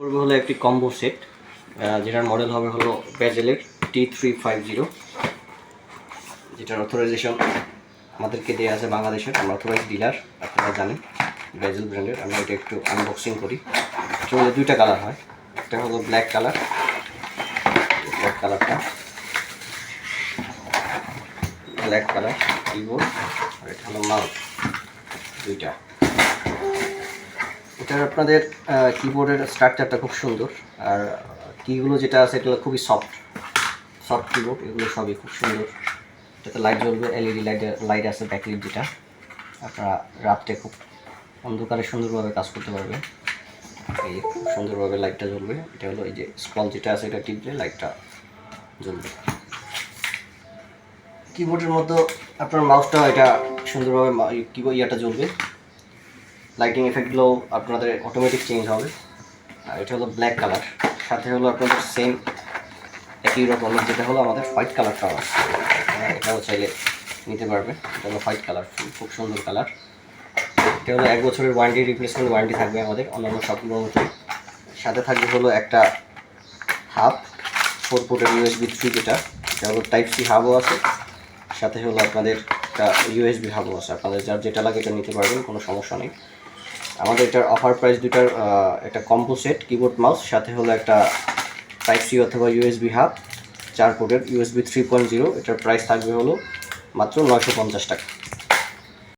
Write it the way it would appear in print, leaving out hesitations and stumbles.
করবো হলো একটি কম্বো সেট, যেটার মডেল হবে হলো বেজেলের T350, যেটার অথরাইজেশন আমাদেরকে দেওয়া আছে বাংলাদেশের। আমরা অথরাইজ ডিলার, আপনারা জানেন বেজেল ব্র্যান্ডের। আমরা এটা একটু আনবক্সিং করি। এটা দুইটা কালার হয়, একটা হলো ব্ল্যাক কালারটা, ব্ল্যাক কালার কিবোর্ড, আর এটা হলো মাউস, দুইটা। এটার আপনাদের কিবোর্ডের স্ট্রাকচারটা খুব সুন্দর, আর কিগুলো যেটা আছে এগুলো খুবই সফট কিবোর্ড, এগুলো সবই খুব সুন্দর। এটাতে লাইট জ্বলবে, এলইডি লাইট আছে, ব্যাকলাইট, যেটা আপনারা রাত্রে খুব অন্ধকারে সুন্দরভাবে কাজ করতে পারবেন। এই খুব সুন্দরভাবে লাইটটা জ্বলবে। এটা হলো এই যে স্ক্রল যেটা আছে, এটা টিপলে লাইটটা জ্বলবে। কিবোর্ডের মধ্যে আপনার মাউসটা এটা সুন্দরভাবে ইয়াটা জ্বলবে, লাইটিং এফেক্টগুলো আপনাদের অটোমেটিক চেঞ্জ হবে। আর এটা হলো ব্ল্যাক কালার, সাথে হলো আপনাদের সেম একই রকমের যেটা হলো আমাদের হোয়াইট কালারটাও আছে, এটাও চাইলে নিতে পারবে। এটা হলো হোয়াইট কালার, খুব সুন্দর কালার। এটা হলো 1 বছরের ওয়ারেন্টি, রিপ্লেসমেন্ট ওয়ারেন্টি থাকবে আমাদের অন্যান্য সবগুলোর মতোই। সাথে থাকবে হলো একটা হাব 4 পোর্টের USB 3, যেটা হলো টাইপ সি হাবও আছে, সাথে হলো আপনাদের একটা USB হাবও আছে। আপনাদের যার যেটা লাগে এটা নিতে পারবেন, কোনো সমস্যা নেই। আমাদের এটার অফার প্রাইস দুটার একটা কম্বো সেট, কিবোর্ড মাউস, সাথে হলো একটা টাইপ সি অথবা USB হাব 4 পোর্টের USB 3.0। এটার প্রাইস থাকবে হলো মাত্র 950 টাকা।